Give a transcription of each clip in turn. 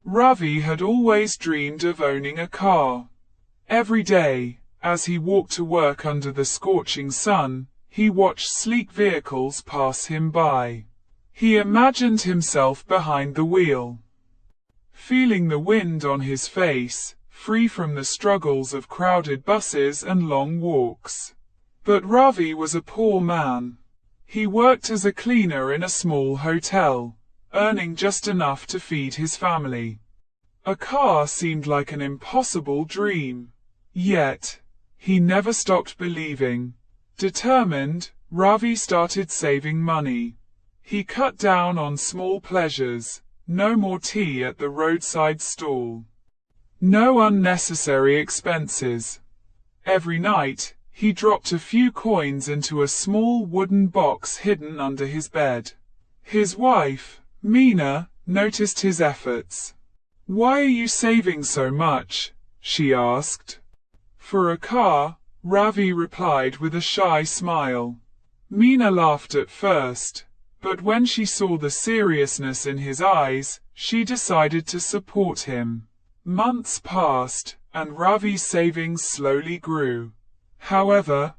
Ravi had always dreamed of owning a car. Every day, as he walked to work under the scorching sun, he watched sleek vehicles pass him by. He imagined himself behind the wheel, feeling the wind on his face, free from the struggles of crowded buses and long walks. But Ravi was a poor man. He worked as a cleaner in a small hotel, earning just enough to feed his family. A car seemed like an impossible dream. Yet, he never stopped believing. Determined, Ravi started saving money. He cut down on small pleasures. No more tea at the roadside stall. No unnecessary expenses. Every night, he dropped a few coins into a small wooden box hidden under his bed. His wife, Meena, noticed his efforts. "Why are you saving so much?" she asked. "For a car," Ravi replied with a shy smile. Meena laughed at first, but when she saw the seriousness in his eyes, she decided to support him. Months passed, and Ravi's savings slowly grew. However,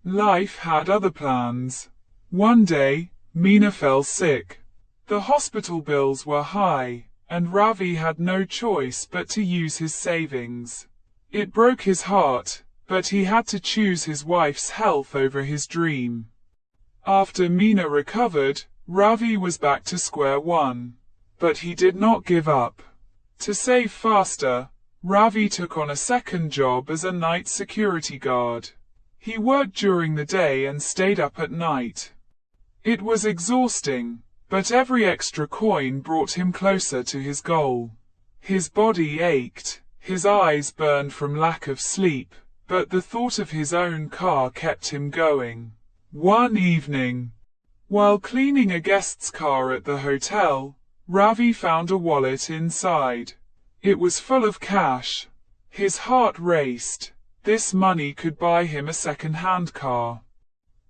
life had other plans. One day, Meena fell sick. The hospital bills were high, and Ravi had no choice but to use his savings. It broke his heart, but he had to choose his wife's health over his dream. After Meena recovered, Ravi was back to square one. But he did not give up. To save faster, Ravi took on a second job as a night security guard. He worked during the day and stayed up at night. It was exhausting, but every extra coin brought him closer to his goal. His body ached, his eyes burned from lack of sleep, but the thought of his own car kept him going. One evening, while cleaning a guest's car at the hotel, Ravi found a wallet inside. It was full of cash. His heart raced. This money could buy him a second-hand car.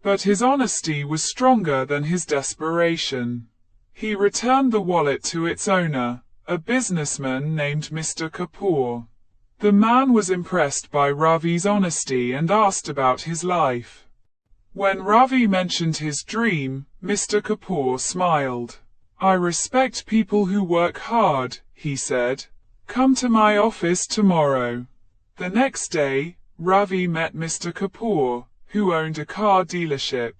But his honesty was stronger than his desperation. He returned the wallet to its owner, a businessman named Mr. Kapoor. The man was impressed by Ravi's honesty and asked about his life. When Ravi mentioned his dream, Mr. Kapoor smiled. "I respect people who work hard," he said. "Come to my office tomorrow." The next day, Ravi met Mr. Kapoor, who owned a car dealership.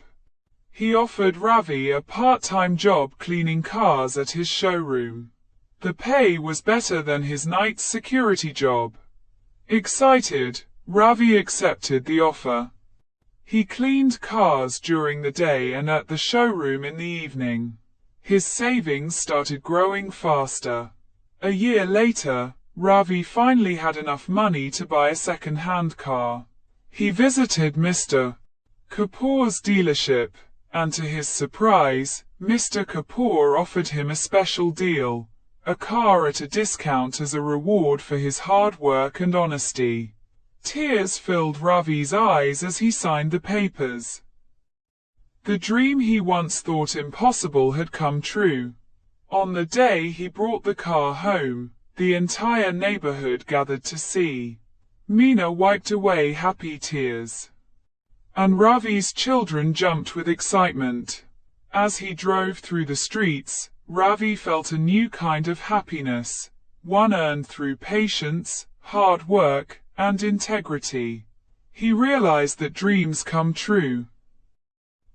He offered Ravi a part-time job cleaning cars at his showroom. The pay was better than his night security job. Excited, Ravi accepted the offer. He cleaned cars during the day and at the showroom in the evening. His savings started growing faster. A year later, Ravi finally had enough money to buy a second-hand car. He visited Mr. Kapoor's dealership, and to his surprise, Mr. Kapoor offered him a special deal, a car at a discount as a reward for his hard work and honesty. Tears filled Ravi's eyes as he signed the papers. The dream he once thought impossible had come true. On the day he brought the car home, the entire neighborhood gathered to see. Meena wiped away happy tears, and Ravi's children jumped with excitement. As he drove through the streets, Ravi felt a new kind of happiness, one earned through patience, hard work, and integrity. He realized that dreams come true,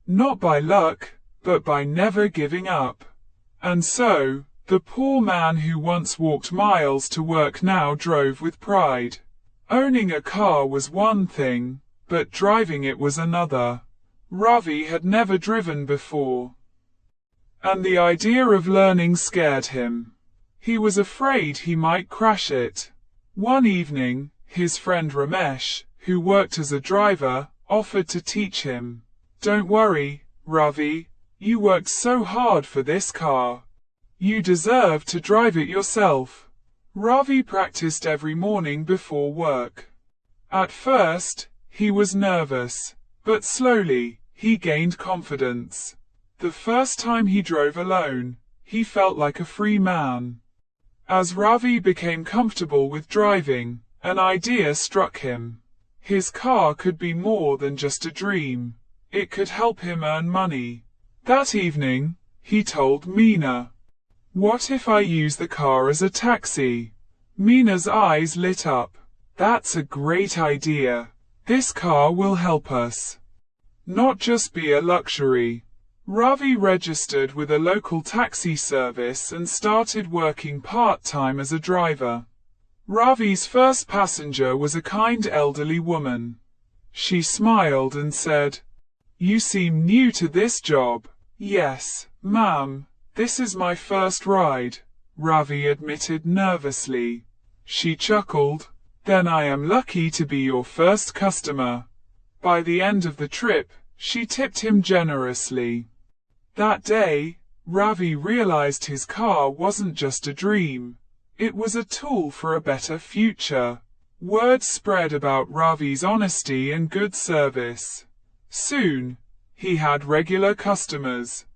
not by luck, but by never giving up. And so, the poor man who once walked miles to work now drove with pride. Owning a car was one thing, but driving it was another. Ravi had never driven before, and the idea of learning scared him. He was afraid he might crash it. One evening, his friend Ramesh, who worked as a driver, offered to teach him. "Don't worry, Ravi, you worked so hard for this car. You deserve to drive it yourself." Ravi practiced every morning before work. At first, he was nervous, but slowly, he gained confidence. The first time he drove alone, he felt like a free man. As Ravi became comfortable with driving, an idea struck him. His car could be more than just a dream. It could help him earn money. That evening, he told Meena, "What if I use the car as a taxi?" Meena's eyes lit up. "That's a great idea. This car will help us not just be a luxury." Ravi registered with a local taxi service and started working part-time as a driver. Ravi's first passenger was a kind elderly woman. She smiled and said, "You seem new to this job." "Yes, ma'am, this is my first ride," Ravi admitted nervously. She chuckled, "Then I am lucky to be your first customer." By the end of the trip, she tipped him generously. That day, Ravi realized his car wasn't just a dream. It was a tool for a better future. Word spread about Ravi's honesty and good service. Soon, he had regular customers.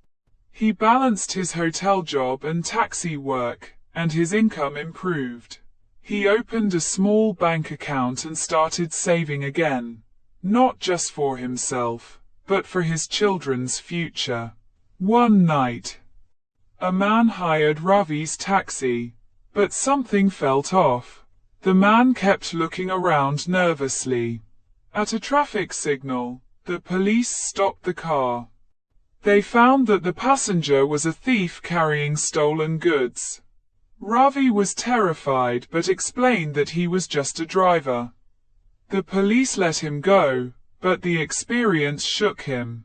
He balanced his hotel job and taxi work, and his income improved. He opened a small bank account and started saving again, not just for himself, but for his children's future. One night, a man hired Ravi's taxi, but something felt off. The man kept looking around nervously. At a traffic signal, the police stopped the car. They found that the passenger was a thief carrying stolen goods. Ravi was terrified but explained that he was just a driver. The police let him go, but the experience shook him.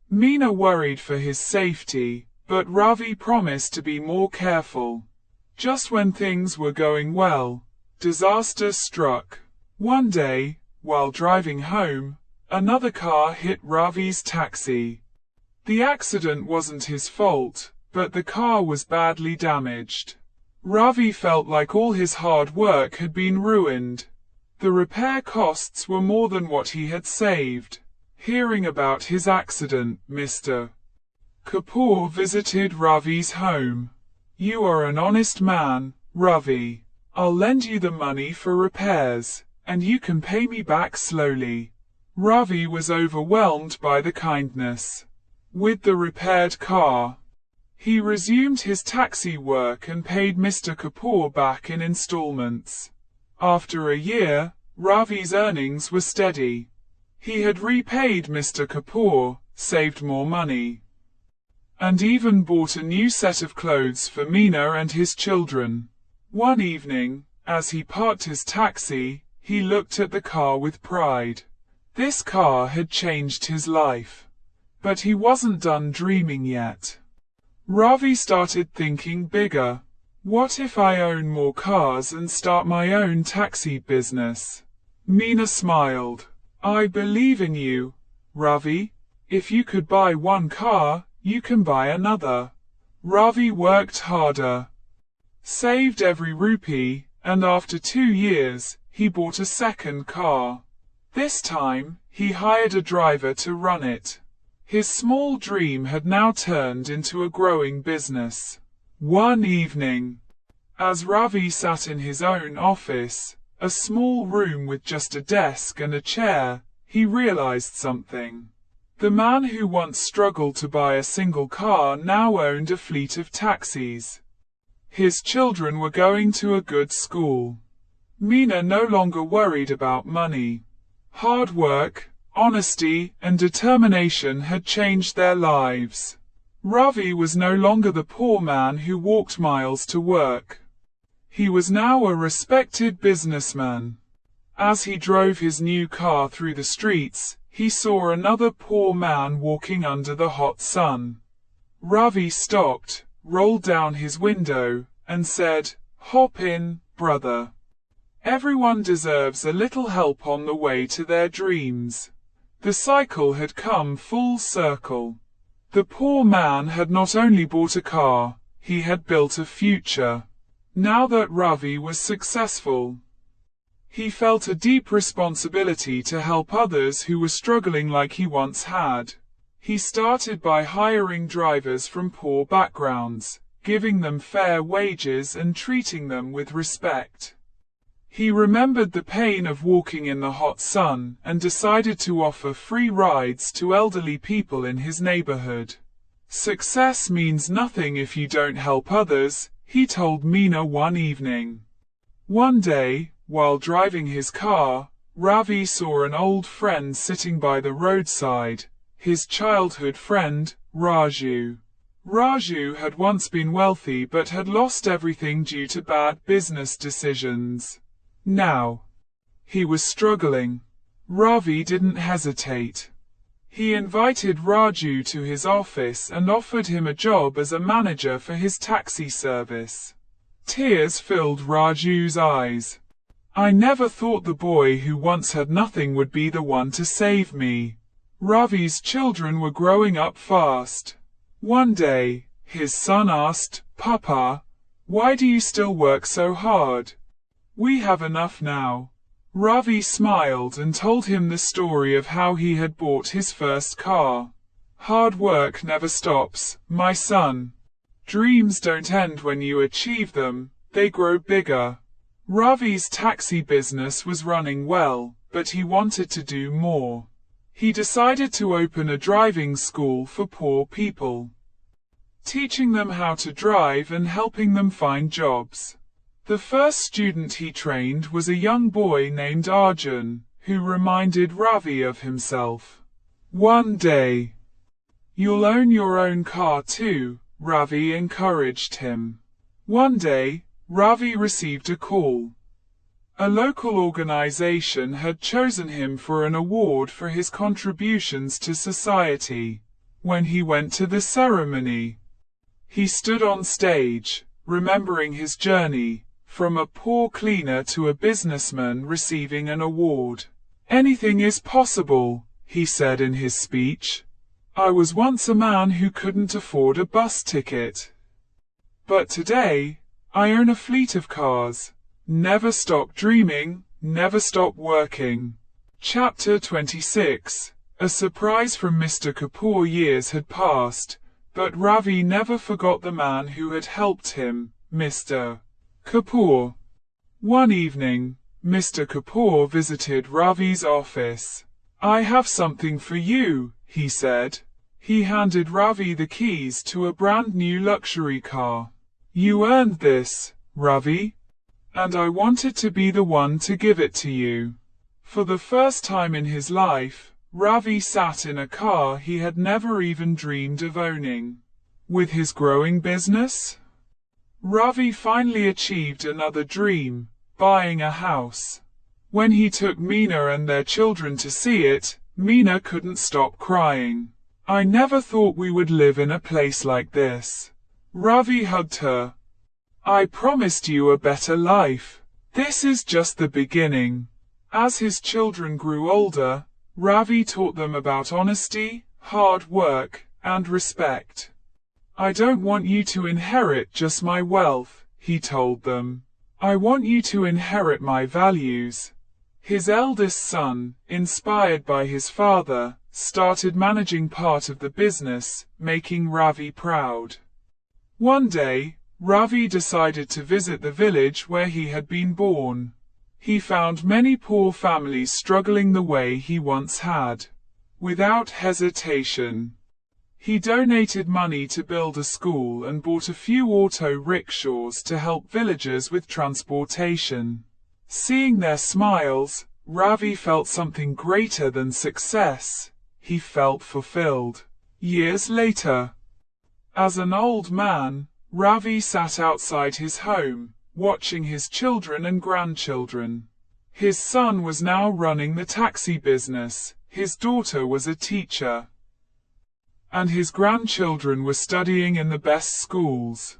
Meena worried for his safety, but Ravi promised to be more careful. Just when things were going well, disaster struck. One day, while driving home, another car hit Ravi's taxi. The accident wasn't his fault, but the car was badly damaged. Ravi felt like all his hard work had been ruined. The repair costs were more than what he had saved. Hearing about his accident, Mr. Kapoor visited Ravi's home. "You are an honest man, Ravi. I'll lend you the money for repairs, and you can pay me back slowly." Ravi was overwhelmed by the kindness. With the repaired car, he resumed his taxi work and paid Mr. Kapoor back in installments. After a year, Ravi's earnings were steady. He had repaid Mr. Kapoor, saved more money, and even bought a new set of clothes for Meena and his children. One evening, as he parked his taxi, he looked at the car with pride. This car had changed his life. But he wasn't done dreaming yet. Ravi started thinking bigger. What if I own more cars and start my own taxi business? Meena smiled. "I believe in you, Ravi. If you could buy one car, you can buy another." Ravi worked harder, saved every rupee, and after 2 years, he bought a second car. This time, he hired a driver to run it. His small dream had now turned into a growing business. One evening, as Ravi sat in his own office, a small room with just a desk and a chair, he realized something. The man who once struggled to buy a single car now owned a fleet of taxis. His children were going to a good school. Meena no longer worried about money. Hard work, honesty, and determination had changed their lives. Ravi was no longer the poor man who walked miles to work. He was now a respected businessman. As he drove his new car through the streets, he saw another poor man walking under the hot sun. Ravi stopped, rolled down his window, and said, "Hop in, brother. Everyone deserves a little help on the way to their dreams." The cycle had come full circle. The poor man had not only bought a car, he had built a future. Now that Ravi was successful, he felt a deep responsibility to help others who were struggling like he once had. He started by hiring drivers from poor backgrounds. giving them fair wages and treating them with respect. He remembered the pain of walking in the hot sun and decided to offer free rides to elderly people in his neighborhood. Success means nothing if you don't help others, he told Meena one evening. One day, while driving his car, Ravi saw an old friend sitting by the roadside, his childhood friend, Raju. Raju had once been wealthy but had lost everything due to bad business decisions. Now, he was struggling. Ravi didn't hesitate. He invited Raju to his office and offered him a job as a manager for his taxi service. Tears filled Raju's eyes. I never thought the boy who once had nothing would be the one to save me. Ravi's children were growing up fast. One day, his son asked, Papa, why do you still work so hard? We have enough now. Ravi smiled and told him the story of how he had bought his first car. Hard work never stops, my son. Dreams don't end when you achieve them, they grow bigger. Ravi's taxi business was running well, but he wanted to do more. He decided to open a driving school for poor people, teaching them how to drive and helping them find jobs. The first student he trained was a young boy named Arjun, who reminded Ravi of himself. One day, you'll own your own car too, Ravi encouraged him. One day, Ravi received a call. A local organization had chosen him for an award for his contributions to society. When he went to the ceremony, he stood on stage, remembering his journey, from a poor cleaner to a businessman receiving an award. Anything is possible, he said in his speech. I was once a man who couldn't afford a bus ticket. But today, I own a fleet of cars. Never stop dreaming, never stop working. Chapter 26. A surprise from Mr. Kapoor. Years had passed, but Ravi never forgot the man who had helped him, Mr. Kapoor. One evening, Mr. Kapoor visited Ravi's office. I have something for you, he said. He handed Ravi the keys to a brand new luxury car. You earned this, Ravi, and I wanted to be the one to give it to you. For the first time in his life, Ravi sat in a car he had never even dreamed of owning. With his growing business, Ravi finally achieved another dream, buying a house. When he took Meena and their children to see it, Meena couldn't stop crying. I never thought we would live in a place like this. Ravi hugged her. I promised you a better life. This is just the beginning. As his children grew older, Ravi taught them about honesty, hard work, and respect. I don't want you to inherit just my wealth, he told them. I want you to inherit my values. His eldest son, inspired by his father, started managing part of the business, making Ravi proud. One day, Ravi decided to visit the village where he had been born. He found many poor families struggling the way he once had. Without hesitation, he donated money to build a school and bought a few auto rickshaws to help villagers with transportation. Seeing their smiles, Ravi felt something greater than success. He felt fulfilled. Years later, as an old man, Ravi sat outside his home, watching his children and grandchildren. His son was now running the taxi business, his daughter was a teacher, and his grandchildren were studying in the best schools.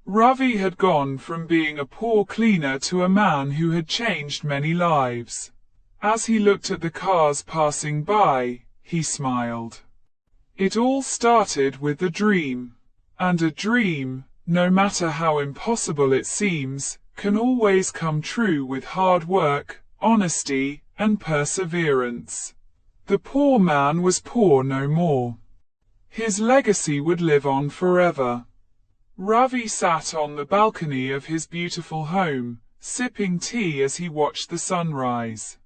Ravi had gone from being a poor cleaner to a man who had changed many lives. As he looked at the cars passing by, he smiled. It all started with a dream. And a dream, no matter how impossible it seems, can always come true with hard work, honesty, and perseverance. The poor man was poor no more. His legacy would live on forever. Ravi sat on the balcony of his beautiful home, sipping tea as he watched the sunrise.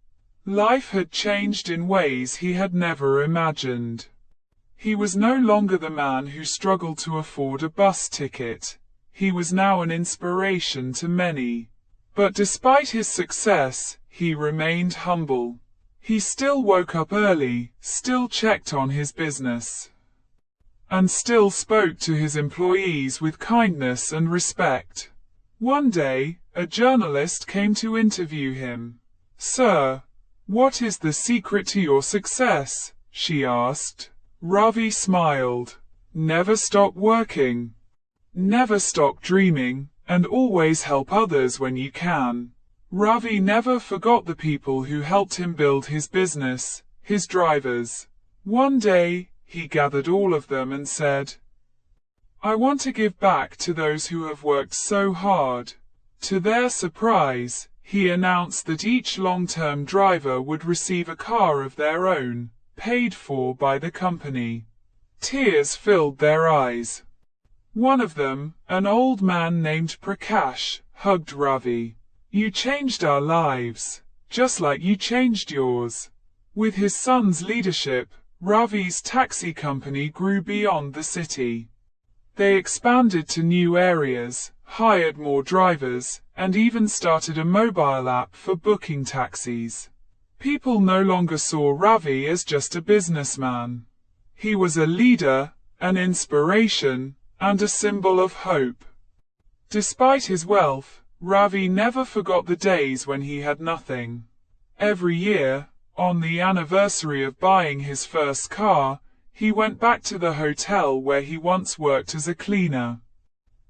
Life had changed in ways he had never imagined. He was no longer the man who struggled to afford a bus ticket. He was now an inspiration to many. But despite his success, he remained humble. He still woke up early, still checked on his business, and still spoke to his employees with kindness and respect. One day, a journalist came to interview him. "Sir, what is the secret to your success?" she asked. Ravi smiled. "Never stop working. Never stop dreaming, and always help others when you can." Ravi never forgot the people who helped him build his business, his drivers. One day, he gathered all of them and said, "I want to give back to those who have worked so hard." To their surprise, he announced that each long-term driver would receive a car of their own, paid for by the company. Tears filled their eyes. One of them, an old man named Prakash, hugged Ravi. "You changed our lives, just like you changed yours." With his son's leadership, Ravi's taxi company grew beyond the city. They expanded to new areas, hired more drivers, and even started a mobile app for booking taxis. People no longer saw Ravi as just a businessman. He was a leader, an inspiration, and a symbol of hope. Despite his wealth, Ravi never forgot the days when he had nothing. Every year, on the anniversary of buying his first car, he went back to the hotel where he once worked as a cleaner.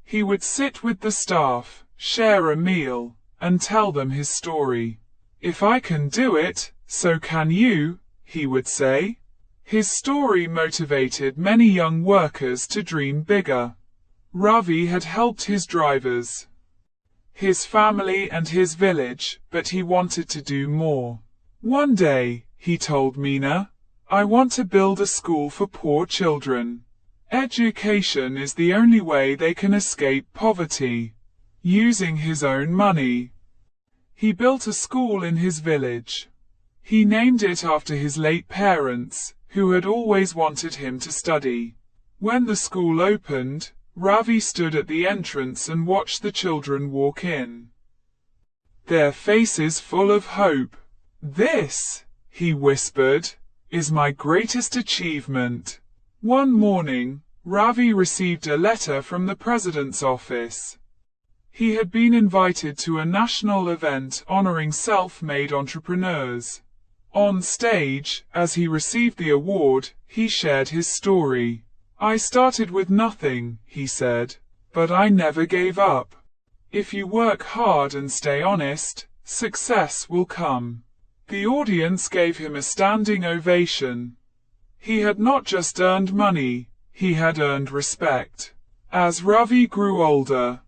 He would sit with the staff, share a meal, and tell them his story. "If I can do it, so can you," he would say. His story motivated many young workers to dream bigger. Ravi had helped his drivers, his family and his village, but he wanted to do more. One day, he told Meena, "I want to build a school for poor children. Education is the only way they can escape poverty." Using his own money, he built a school in his village. He named it after his late parents, who had always wanted him to study. When the school opened, Ravi stood at the entrance and watched the children walk in, their faces full of hope. "This," he whispered, "is my greatest achievement." One morning, Ravi received a letter from the president's office. He had been invited to a national event honoring self-made entrepreneurs. On stage, as he received the award, he shared his story. "I started with nothing," he said, "but I never gave up. If you work hard and stay honest, success will come." The audience gave him a standing ovation. He had not just earned money, he had earned respect. As Ravi grew older,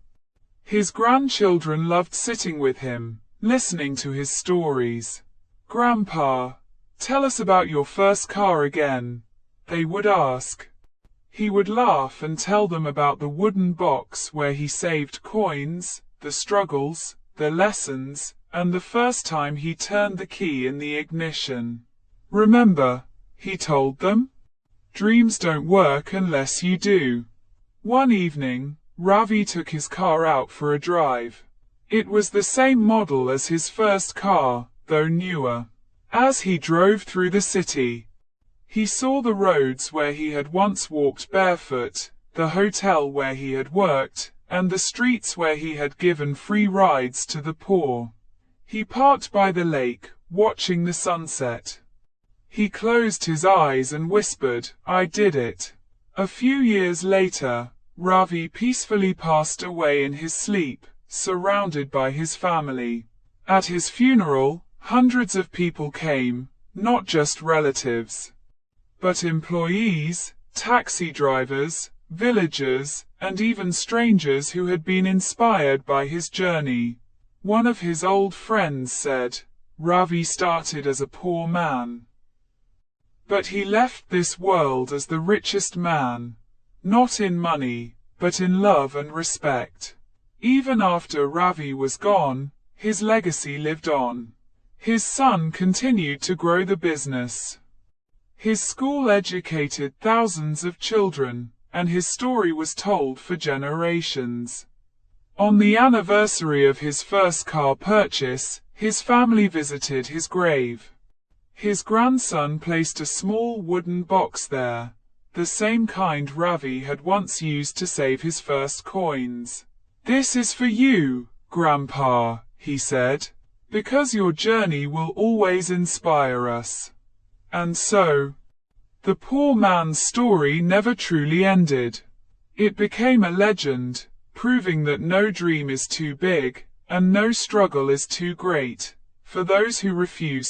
his grandchildren loved sitting with him, listening to his stories. "Grandpa, tell us about your first car again," they would ask. He would laugh and tell them about the wooden box where he saved coins, the struggles, the lessons, and the first time he turned the key in the ignition. "Remember," he told them, "dreams don't work unless you do." One evening, Ravi took his car out for a drive. It was the same model as his first car, though newer. As he drove through the city, he saw the roads where he had once walked barefoot, the hotel where he had worked, and the streets where he had given free rides to the poor. He parked by the lake, watching the sunset. He closed his eyes and whispered, "I did it." A few years later, Ravi peacefully passed away in his sleep, surrounded by his family. At his funeral, hundreds of people came, not just relatives, but employees, taxi drivers, villagers, and even strangers who had been inspired by his journey. One of his old friends said, "Ravi started as a poor man, but he left this world as the richest man, not in money, but in love and respect. Even after Ravi was gone, his legacy lived on. His son continued to grow the business. His school educated thousands of children, and his story was told for generations. On the anniversary of his first car purchase, his family visited his grave. His grandson placed a small wooden box there, the same kind Ravi had once used to save his first coins. "This is for you, Grandpa," he said, "because your journey will always inspire us." And so, the poor man's story never truly ended. It became a legend, proving that no dream is too big, and no struggle is too great, for those who refuse to